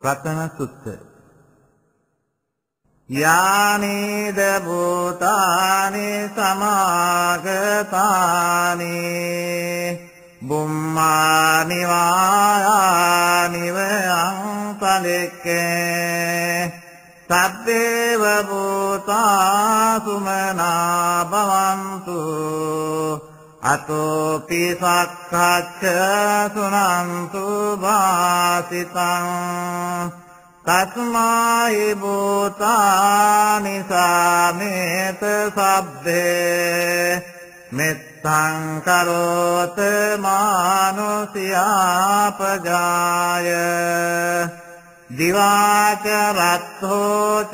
රතන සුත්ත යානීද භූතානි සමාගතානි බුම්මානි වායානි වං පලික්කේ සබ්බේව භූතා සුමනා භවන්තු අතෝපි සක්ඛච්ඡ සුනන්තු වාසිතං තස්මායි භූතානි සාමේත සබ්බේ මෙත්තං කරෝත මානුසියා පජාය දිවාච රත්තෝච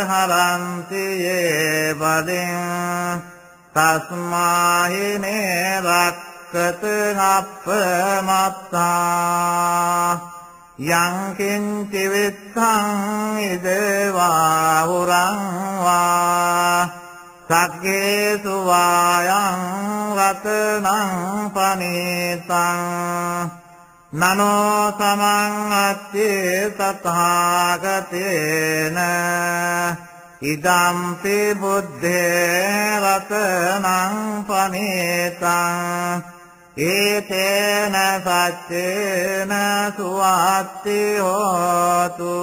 හරන්ති යේ වදින් තස්මාහිනේ රක්කත අප්පමත්තා යං කිංචි විත්තං ඉදවා උරං වා සග්ගේසු වායං රතනං පනීතං නනෝ සමං අත්තේ තථාගතේන ඉදම්පි බුද්ධේ රතනං පනීතං ඒතේන සච්චේන සුවත්ති හෝතු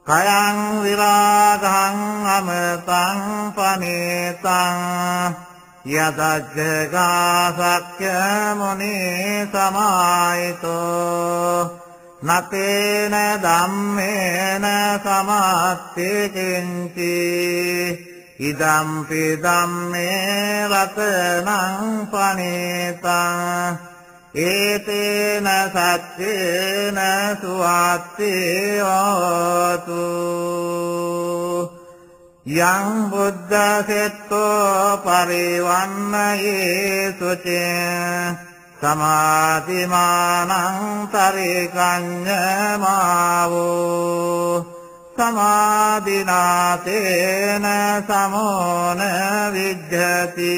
කයං විරාගං අමතං පනීතං යදජ්ජගාසක්්‍ය මුනි සමායිතෝ නතේන ධම්මේන සමත්ති කිංචි ඉදම්පි ධම්මේ රතනං පනීතං ඒතේන සච්චේන සුවත්ති හෝතු යං බුද්ධසෙත්තෝ පරිවන්නයේ සුචේ සමාධිමානං තරිකඤ්ඤමාවෝ සමාධිනාතේන සමෝන විජ්ජති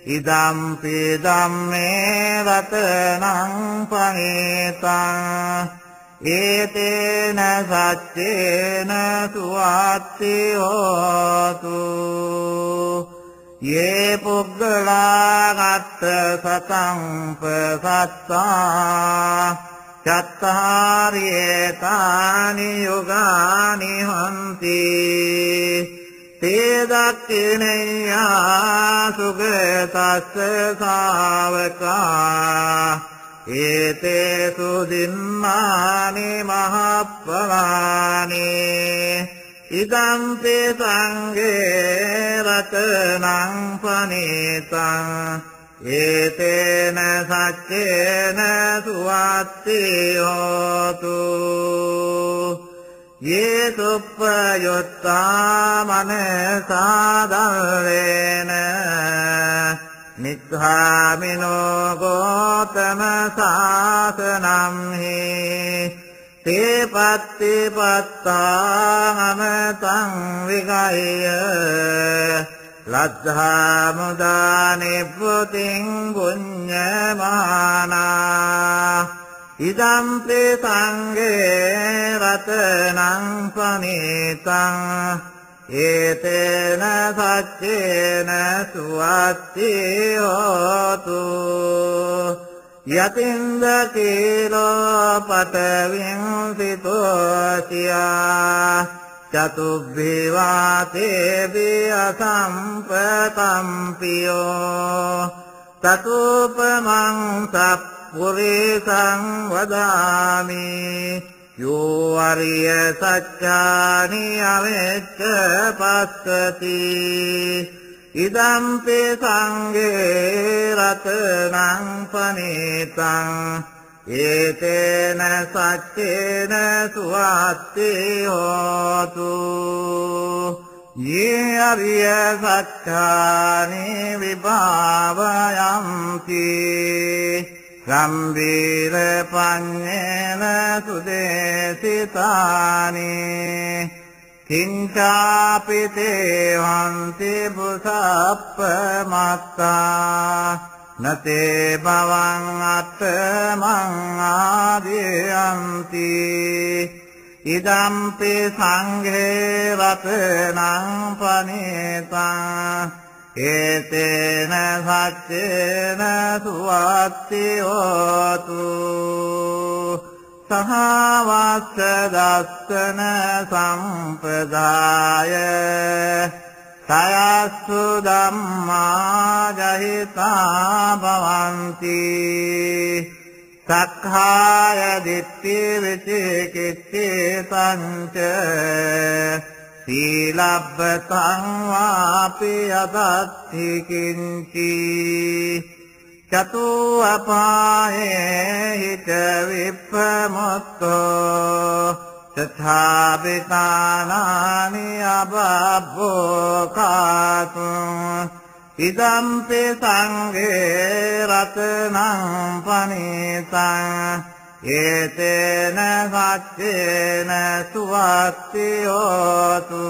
ඉදම්පි ධම්මේ රතනං පනීතං ඒතේන සච්චේන සුවත්ති හෝතු යේ පුග්ගලාගත්ත සතං පසත්තා චත්තාරියේතානි යුගානි හන්ති තේ දක්ඛිනේයා සුගතස්ස ශාවකා ඒතේසු දින්නානි මහප්පලානි ඉදම්පි සංඝේ රතනං පනීතං ඒතේන සච්චේන සුවත්ති හෝතු යේ සුප්පයොත්තා මනසා දල්ලේන නිත්ථාමිනෝ ගෝතම සාසනම් හි තේ පත්ති පත්තාමතං විගය ලද්ධා මුදා නිබ්බුතින් පුඤ්ඤමානා ඉදම්පි සංඝේ රතනං පනීතං ඒතේන සච්චේන සුවත්ති හෝතු යතින්ද කීලෝ පතවින් සිතෝසියා චතුබ්බිවාතේවි අසම්පතම්පියෝ තතුපමං සප්පුරිසං වදාමි යෝ අරිය සච්චානි අවෙච්ච පස්සති ඉදම්පි සංඝේ රතනං පනීතං ඒතේන සච්චේන සුවත්ති හෝතු යේ අරිය සච්චානි විභාවයන්ති ගම්බීර පඤ්ඤේන සුදේසිතානි කිංචාපි තේ වන්ති බුසප්ප මත්තා නතේ භවං අත්තමං ආදියන්ති ඉදම්පි සංඝේ රතනං පනිතං ඒතේන සච්චේන සුවත්ති හෝතු සහවස්ස දස්සන සම්පදාය සයස්සු ධම්මා ජහිතා භවಂತಿ සක්ඛාය දිට්ඨි විචිකිච්ඡිතං ච සීලබ්බතං වාපි යදත්ති කිංචි චතු අපායේ හිත විප්පමුත්තෝ තථාපිතානානි අබබ්බෝ කාතුං ඉදම්පි සංඝේ රතනං පනිතං ඒතේන සච්චේන සුවත්ති හෝතු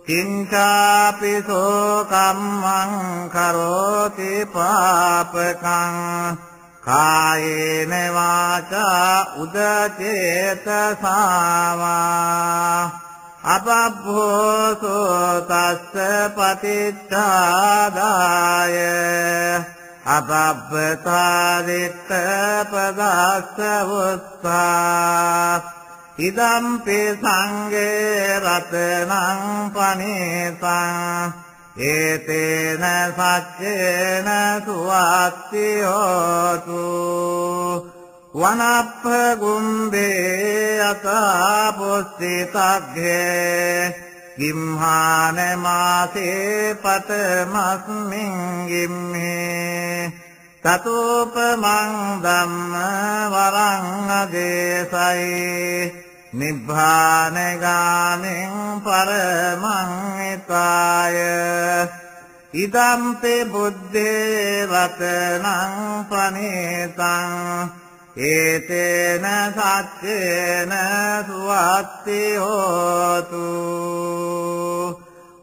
කිංචාපි සෝ කම්මං කරෝති පාපකං කායේන වාචා උදචේතසාවා අබබ්බෝසෝ තස්ස පතිච්ඡාදාය අබබ්බතාදිත්ත පදස්ස වුත්තා ඉදම්පි සංඝේ රතනං පනිතං ඒතේන සච්චේන සුවත්ති හෝතු වනප්ප ගුම්බේ අතා පුස්සිතග්ගේ ගිම්හාන මාසේ පතමස්මින් ගිම්හේ තතෝපමං ධම්ම වරං අදේසයි නිබ්බාන ගාමින් පරමං හිතාය ඉදම්පි බුද්ධේ රතනං පනිතං ඒතේන සච්චේන සුවත්ති හෝතු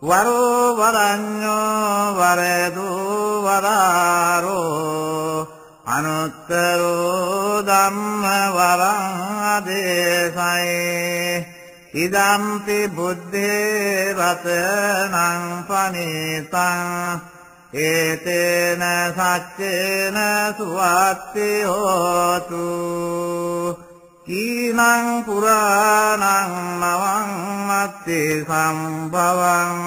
වරෝ වරඤ්ඤෝ වරදු වරාරෝ අනුත්තරෝ ධම්ම වරං අදේසයි ඉදම්පි බුද්ධේ රතනං පනිතං ඒතේන සච්චේන සුවත්ති හෝතු කීනං පුරාණං නවං අත්ති සම්භවං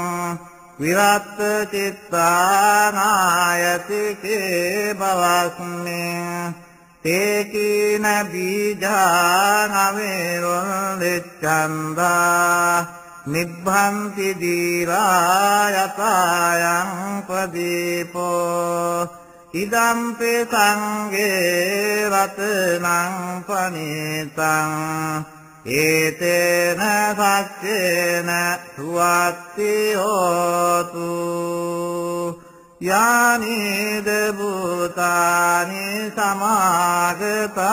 විරත් චිත්තානායති කේ බවස්මින් තේකීන බීජාන වේරොල්ලෙච්ඡන්දා නිබ්බන්ති දීරායතායං පදීපෝ ඉදම්පි සංඝේ රතනං පනිතං ඒතේන සච්චේන සුවත්ති හෝතු යානිද භූතානි සමාගතානි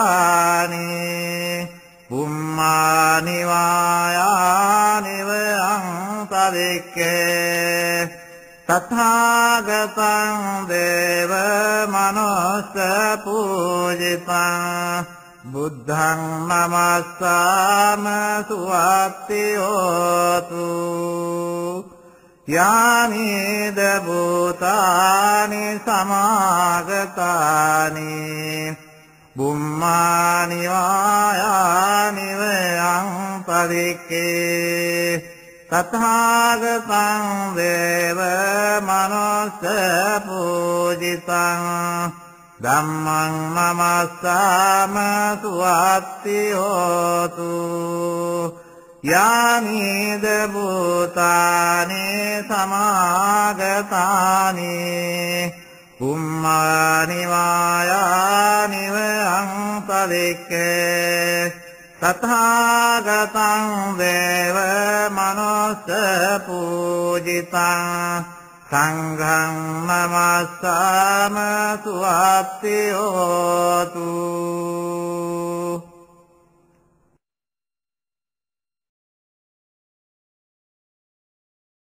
පුම්මානි වායානි වං තවික්කේ තථාගතං දේව මනෝස්ස පූජිතං බුද්ධං නමස්සාම සුවත්ති හෝතු යානිද භූතානි සමාගතානි බුම්මානි වායානි වයං පරික්කේ තථාගතං දේව මනෝස්ස පූජිතං ධම්මං නමස්සාම සුවත්ති හෝතු යානිද භූතානි සමාගතානි පුම්මානි වායානි වං පරික්කේ තථාගතං දේව මනෝස්ස පූජිතං සංඝං නමස්සාම සුවත්ති හෝතු